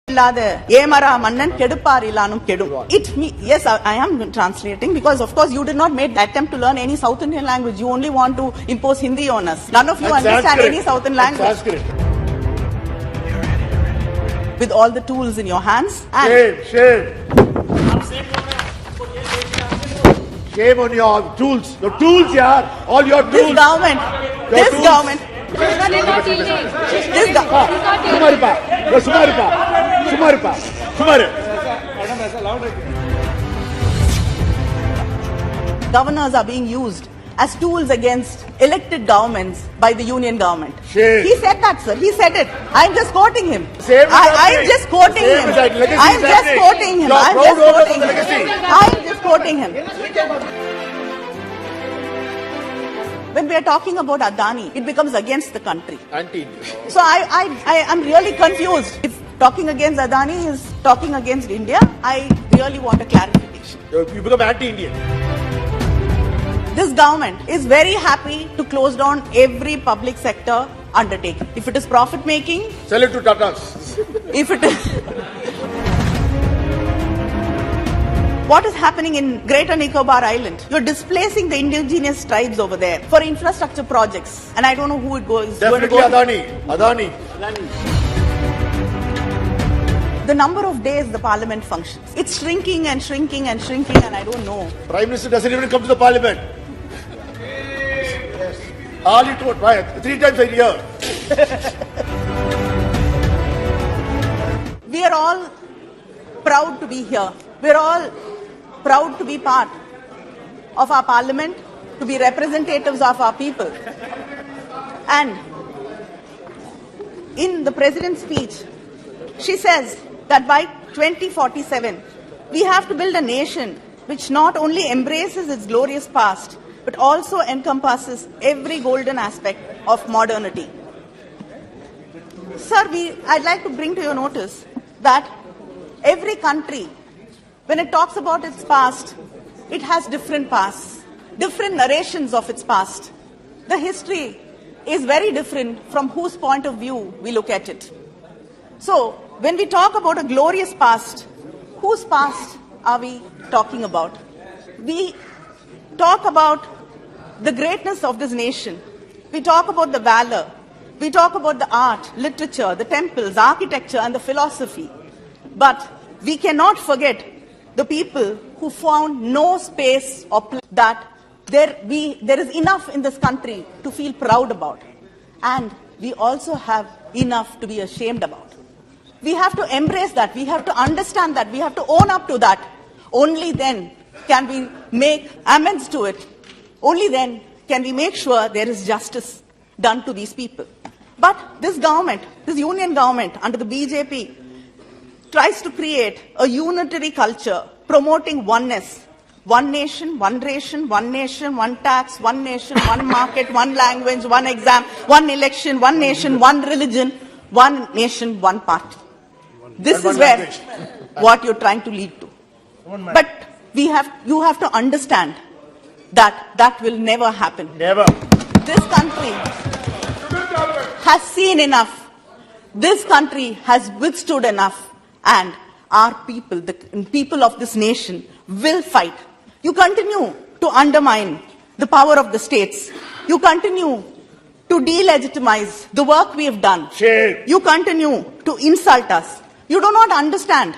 Yes, I am translating because of course you did not make the attempt to learn any South Indian language. You only want to impose Hindi on us. None of you understand any South Indian language. With all the tools in your hands. And shame on your tools. Your tools, yeah. All your tools. This government. Governors are being used as tools against elected governments by the union government. Shame. He said that, sir. He said it. I'm just quoting him. I'm just quoting him. I'm just quoting him. When we are talking about Adani, it becomes against the country. Anti-India. So I am really confused. If talking against Adani is talking against India, I really want a clarification. You become anti-Indian. This government is very happy to close down every public sector undertaking. If it is profit making, sell it to Tatas. If it is what is happening in Greater Nicobar Island? You're displacing the indigenous tribes over there for infrastructure projects. And I don't know who it goes. Definitely Adani. The number of days the parliament functions. It's shrinking and shrinking and shrinking and I don't know. Prime Minister doesn't even come to the parliament. All it would, 3 times a year. We are all proud to be here. We're all proud to be part of our parliament, to be representatives of our people. And in the president's speech, she says that by 2047, we have to build a nation which not only embraces its glorious past, but also encompasses every golden aspect of modernity. Sir, I'd like to bring to your notice that every country, when it talks about its past, it has different pasts, different narrations of its past. The history is very different from whose point of view we look at it. So, when we talk about a glorious past, whose past are we talking about? We talk about the greatness of this nation. We talk about the valor. We talk about the art, literature, the temples, architecture, and the philosophy. But we cannot forget the people who found no space or place that there is enough in this country to feel proud about. And we also have enough to be ashamed about. We have to embrace that. We have to understand that. We have to own up to that. Only then can we make amends to it. Only then can we make sure there is justice done to these people. But this government, this union government under the BJP, tries to create a unitary culture promoting oneness. One nation, one ration, one nation, one tax, one nation, one market, one language, one exam, one election, one nation, one religion, one nation, one party. This is where what you're trying to lead to. But you have to understand that will never happen. Never. This country has seen enough. This country has withstood enough. And our people, the people of this nation, will fight. You continue to undermine the power of the states. You continue to delegitimize the work we have done. Shame. You continue to insult us. You do not understand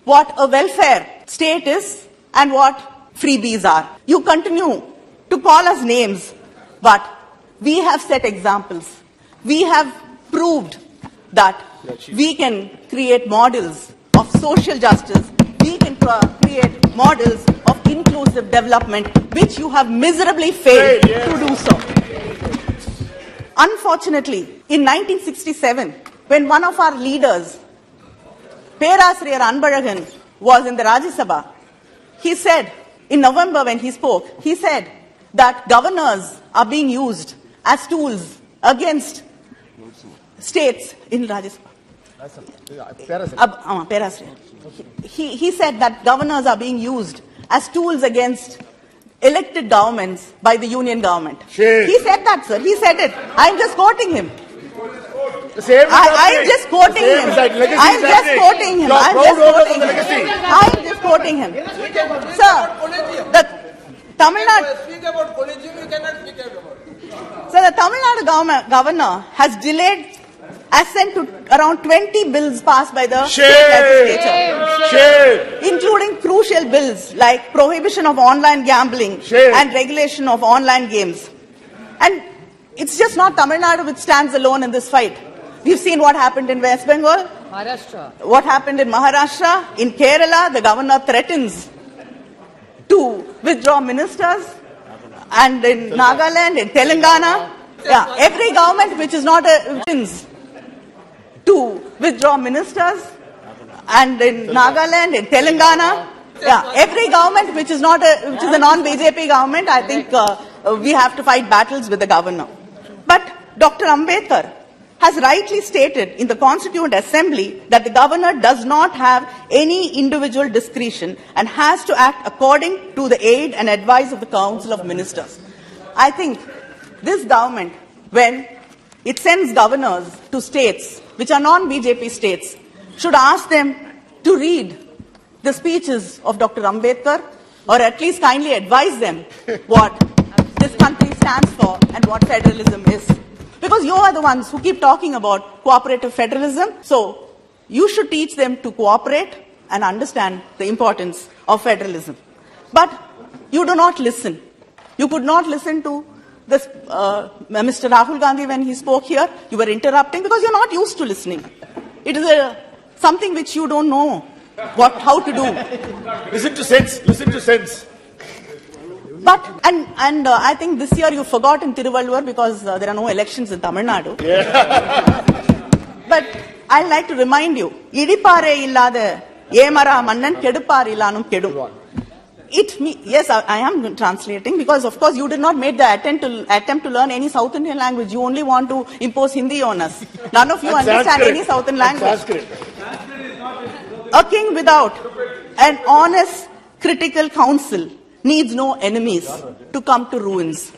what a welfare state is and what freebies are. You continue to call us names, but we have set examples. We have proved that we can create models of social justice. We can create models of inclusive development, which you have miserably failed to do so. Unfortunately, in 1967, when one of our leaders, Perasriyar Anbalagan, was in the Rajya Sabha, he said, in November when he spoke, he said that governors are being used as tools against states in Rajya Sabha. Perasriyar. He said that governors are being used as tools against elected governments by the union government. Shame. He said that, sir. He said it. I'm just quoting him. The same is I'm happening. just quoting The same him. is happening. Legacy I'm is just happening. quoting him. You are I'm proud just owner of quoting the him. legacy. I'm just quoting him. Sir, the Tamil Nadu. Speak about collegium, you cannot speak about it. So the Tamil Nadu governor has delayed assent to around 20 bills passed by the state legislature, Shame. including crucial bills like prohibition of online gambling Shame. and regulation of online games. And it's just not Tamil Nadu which stands alone in this fight. We've seen what happened in West Bengal, Maharashtra. what happened in Maharashtra. In Kerala, the governor threatens to withdraw ministers, and in Nagaland, in Telangana, yeah, every government which is not to withdraw ministers, and in Nagaland, in Telangana, yeah, every government which is which is a non-BJP government, I think we have to fight battles with the governor. But Dr. Ambedkar has rightly stated in the Constituent Assembly that the governor does not have any individual discretion and has to act according to the aid and advice of the Council of Ministers. I think this government, when it sends governors to states which are non-BJP states, should ask them to read the speeches of Dr. Ambedkar, or at least kindly advise them what this country stands for and what federalism is. Because you are the ones who keep talking about cooperative federalism, so you should teach them to cooperate and understand the importance of federalism. But you do not listen. You could not listen to this, Mr. Rahul Gandhi when he spoke here. You were interrupting because you're not used to listening. It is something which you don't know how to do. Listen to sense. Listen to sense. But, and I think this year you forgot in Tiruvallur because there are no elections in Tamil Nadu. Yeah. But I'd like to remind you, Idipare illada Yemara Mannan Kedupar illanum Kedu. Yes, I am translating because of course you did not make the attempt to learn any South Indian language. You only want to impose Hindi on us. None of you understand Sanskrit. any South Indian language. Sanskrit. A king without an honest critical council needs no enemies to come to ruins.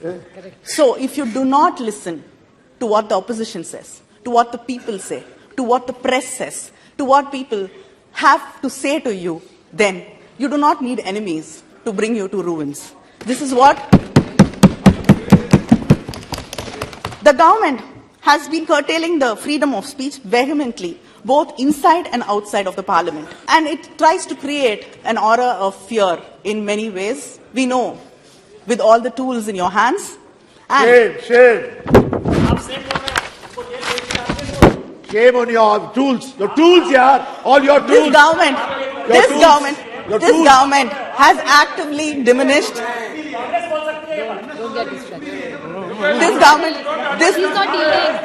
So if you do not listen to what the opposition says, to what the people say, to what the press says, to what people have to say to you, then you do not need enemies to bring you to ruins. This is what the government has been curtailing the freedom of speech vehemently, both inside and outside of the parliament. And it tries to create an aura of fear in many ways. We know, with all the tools in your hands. And Shame. Shame on your tools. Your tools, yeah. All your tools. this government has actively diminished. Don't get distracted. This government, this He's not yielding.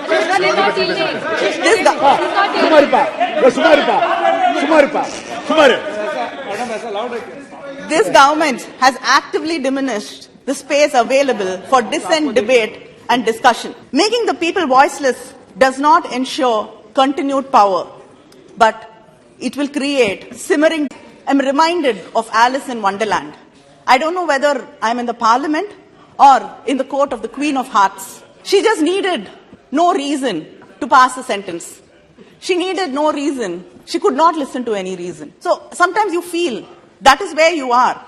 He's not yielding. this go- This government has actively diminished the space available for dissent, debate and discussion. Making the people voiceless does not ensure continued power, but it will create simmering. I'm reminded of Alice in Wonderland. I don't know whether I'm in the parliament or in the court of the Queen of Hearts. She just needed no reason to pass a sentence. She needed no reason. She could not listen to any reason. So sometimes you feel that is where you are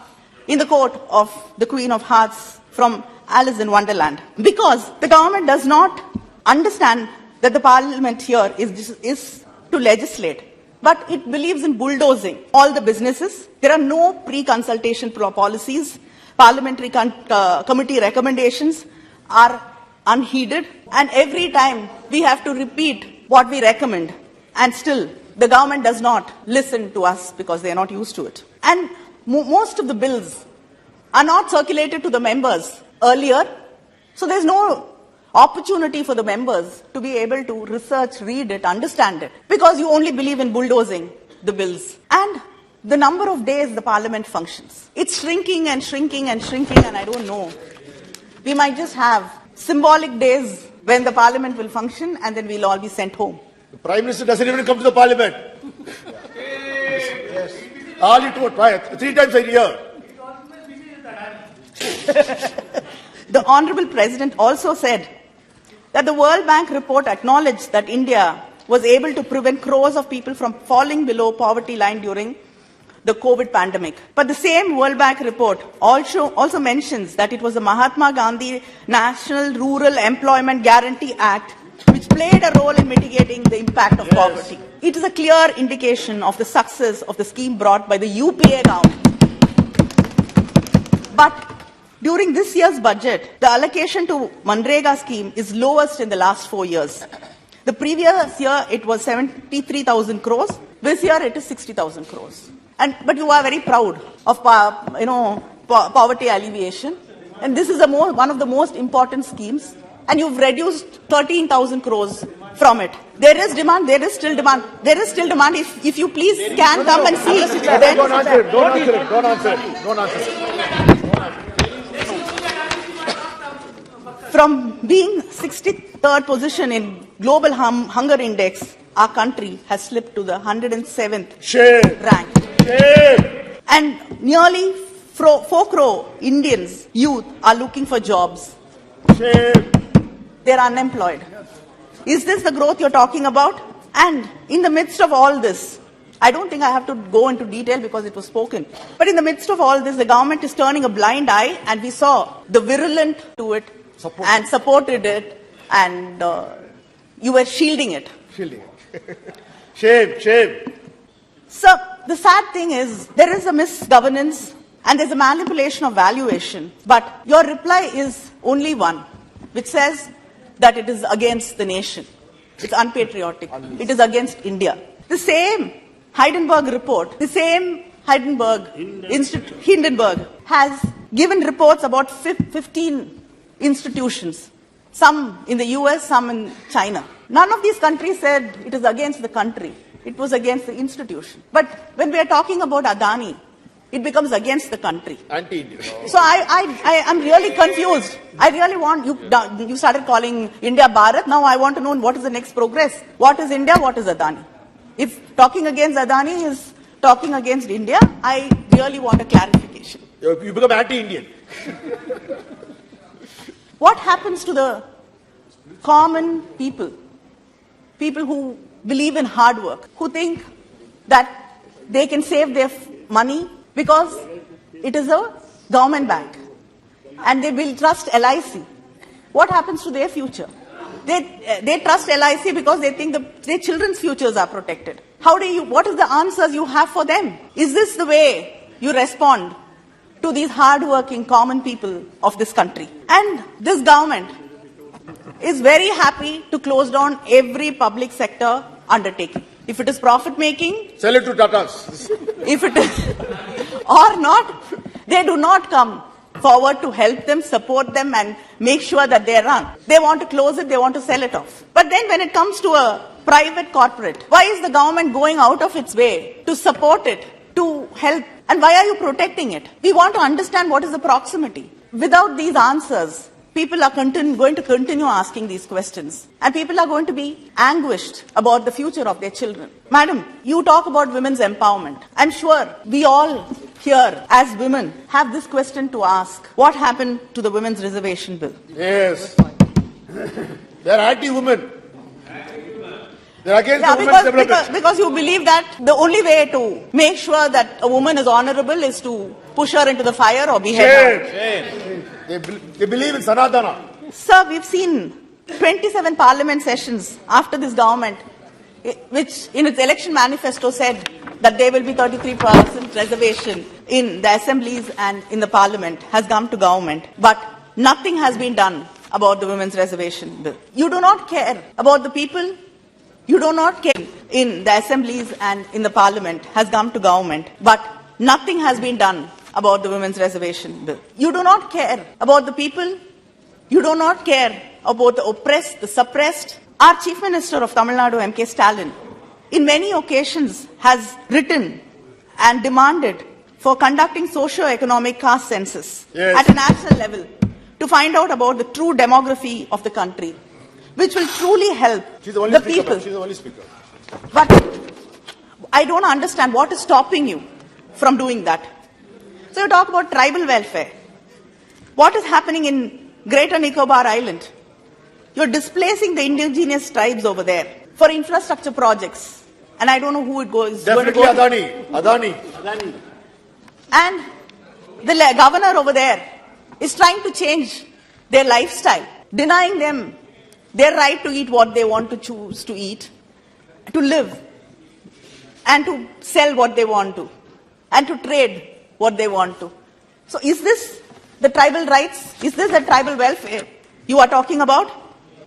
in the court of the Queen of Hearts from Alice in Wonderland. Because the government does not understand that the parliament here is to legislate, but it believes in bulldozing all the businesses. There are no pre-consultation policies. Parliamentary committee recommendations are unheeded, and every time we have to repeat what we recommend, and still the government does not listen to us because they are not used to it. And most of the bills are not circulated to the members earlier, so there's no opportunity for the members to be able to research, read it, understand it, because you only believe in bulldozing the bills. And the number of days the parliament functions, it's shrinking and shrinking and shrinking, and I don't know. We might just have symbolic days when the parliament will function and then we'll all be sent home. The Prime Minister doesn't even come to the Parliament. Yes. All it would 3 times a year. The Honorable President also said that the World Bank report acknowledged that India was able to prevent crores of people from falling below poverty line during the COVID pandemic. But the same World Bank report also mentions that it was the Mahatma Gandhi National Rural Employment Guarantee Act which played a role in mitigating the impact of poverty. It is a clear indication of the success of the scheme brought by the UPA government. But during this year's budget, the allocation to Manrega scheme is lowest in the last 4 years. The previous year, it was 73,000 crores. This year, it is 60,000 crores. But you are very proud of, poverty alleviation. And this is one of the most important schemes. And you've reduced 13,000 crores from it. There is demand. There is still demand. There is still demand. If you please can come and see. Then Don't answer it. Don't answer it. Don't answer it. Don't answer it. From being 63rd position in global hunger index, our country has slipped to the 107th rank. Shame. And nearly 4 crore Indians, youth, are looking for jobs. Shame. They're unemployed. Is this the growth you're talking about? And in the midst of all this, I don't think I have to go into detail because it was spoken. But in the midst of all this, the government is turning a blind eye, and we saw the virulent to it and supported it, and you were shielding it. Shielding it. Shame. Shame. So the sad thing is, there is a misgovernance and there's a manipulation of valuation. But your reply is only one, which says that it is against the nation. It's unpatriotic. It is against India. The same Hindenburg report, the same Hindenburg has given reports about 15 institutions, some in the US, some in China. None of these countries said it is against the country. It was against the institution. But when we are talking about Adani, it becomes against the country. Anti-Indian. So I am really confused. I really want you started calling India Bharat. Now I want to know what is the next progress. What is India? What is Adani? If talking against Adani is talking against India, I really want a clarification. You become anti-Indian. What happens to the common people? People who believe in hard work, who think that they can save their money because it is a government bank and they will trust LIC. What happens to their future? They trust LIC because they think their children's futures are protected. What is the answers you have for them? Is this the way you respond to these hard-working common people of this country? And this government is very happy to close down every public sector undertaking. If it is profit-making, sell it to Tatas. If it is or not, they do not come forward to help them, support them, and make sure that they run. They want to close it, they want to sell it off. But then when it comes to a private corporate, why is the government going out of its way to support it, to help? And why are you protecting it? We want to understand what is the proximity. Without these answers, people are going to continue asking these questions. And people are going to be anguished about the future of their children. Madam, you talk about women's empowerment. I'm sure we all here, as women, have this question to ask. What happened to the Women's Reservation Bill? Yes. They're anti-women. They're against the women's development. Because you believe that the only way to make sure that a woman is honorable is to push her into the fire or behead her. Shame. They believe in Sanatana. Sir, we've seen 27 parliament sessions after this government, which in its election manifesto said that there will be 33% reservation in the assemblies and in the parliament, has come to government. But nothing has been done about the Women's Reservation Bill. You do not care about the people. You do not care in the assemblies and in the parliament, has come to government. But nothing has been done about the Women's Reservation Bill. You do not care about the people. You do not care about the oppressed, the suppressed. Our Chief Minister of Tamil Nadu, M.K. Stalin, in many occasions has written and demanded for conducting socio-economic caste census at a national level to find out about the true demography of the country, which will truly help the people. She's the only speaker. But I don't understand what is stopping you from doing that. So you talk about tribal welfare. What is happening in Greater Nicobar Island? You're displacing the indigenous tribes over there for infrastructure projects. And I don't know who it goes. Definitely Adani. And the governor over there is trying to change their lifestyle, denying them their right to eat what they want to choose to eat, to live, and to sell what they want to, and to trade what they want to. So is this the tribal rights? Is this the tribal welfare you are talking about?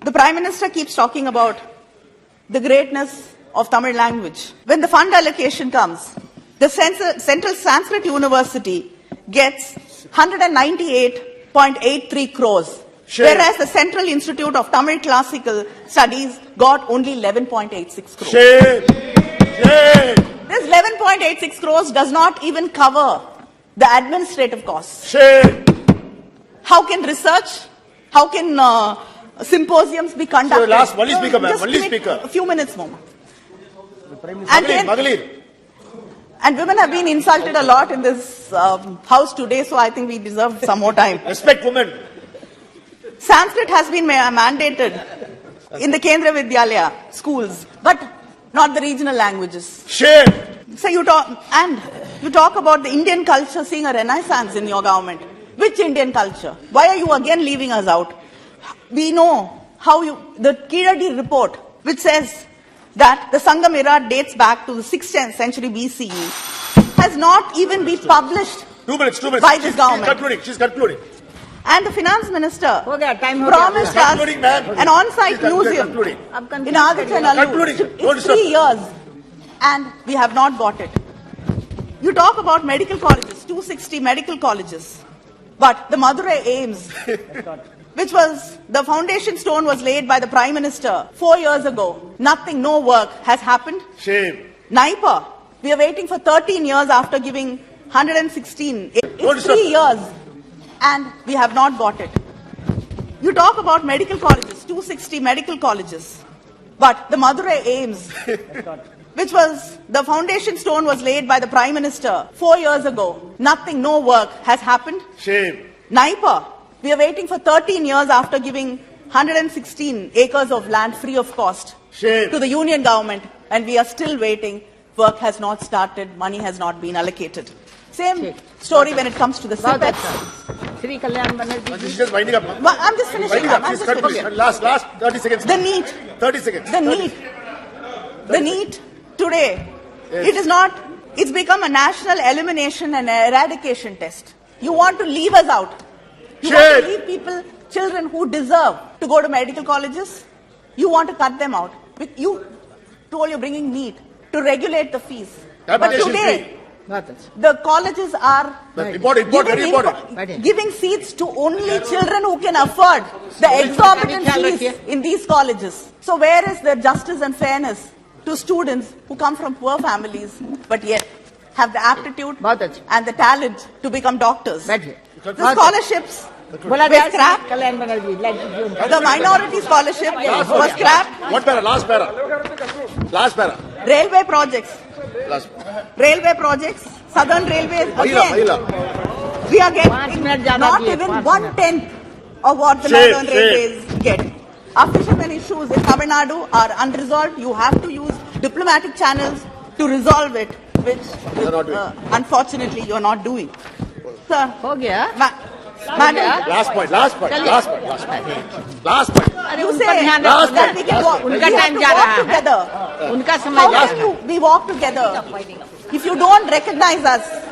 The Prime Minister keeps talking about the greatness of Tamil language. When the fund allocation comes, the Central Sanskrit University gets 198.83 crores. Shame. Whereas the Central Institute of Tamil Classical Studies got only 11.86 crores. Shame. This 11.86 crores does not even cover the administrative costs. Shame. How can research, how can symposiums be conducted? last, only speaker, ma'am, Just only give me speaker. A few minutes more. And Magalir. And women have been insulted a lot in this house today, so I think we deserve some more time. Respect women. Sanskrit has been mandated in the Kendra Vidyalaya schools, but not the regional languages. Shame. So you talk about the Indian culture seeing a renaissance in your government. Which Indian culture? Why are you again leaving us out? We know how the Kiradi report, which says that the Sangam era dates back to the 6th century BCE, has not even been published 2 minutes. by this government. She's concluding. And the finance minister time promised us Concluding, ma'am. an on-site She's museum concluding. in Adichanallur. Concluding. Don't It's stop. 3 years, and we have not got it. You talk about medical colleges, 260 medical colleges, but the Madurai AIIMS, which was the foundation stone was laid by the Prime Minister 4 years ago. Nothing, no work has happened. Shame. Naipa, we are waiting for 13 years after giving 116. Don't It's stop. 3 years, and we have not got it. You talk about medical colleges, 260 medical colleges, but the Madurai AIIMS, which was the foundation stone was laid by the Prime Minister 4 years ago. Nothing, no work has happened. Shame. Naipa, we are waiting for 13 years after giving 116 acres of land free of cost Shame. to the union government, and we are still waiting. Work has not started, money has not been allocated. Same story when it comes to the CPETs. Shri Kalyan Banerjee. She's just winding up. Well, I'm just finishing Winding up. up. I'm She's just concluding. finishing. Last 30 seconds. The NEET, 30 seconds. the NEET today, it is not, it's become a national elimination and eradication test. You want to leave us out. You want to Shame. leave people, children who deserve to go to medical colleges. You want to cut them out. You told you're bringing NEET to regulate the fees. But Application today, the colleges are Important, very important. giving seats to only children who can afford the exorbitant fees in these colleges. So where is the justice and fairness to students who come from poor families but yet have the aptitude and the talent to become doctors? The scholarships were scrapped. Kalyan Banerjee. The minority scholarship was scrapped. What para? Last para. Railway projects. Last. Railway projects, Southern Railways, Mahila. we are getting not even 1/10 of what the Northern Railways get. Our fishermen issues in Tamil Nadu are unresolved. You have to use diplomatic channels to resolve it, which unfortunately you are not doing. Sir, madam, Last point. you say that we can walk, we have to walk together. How can we walk together if you don't recognize us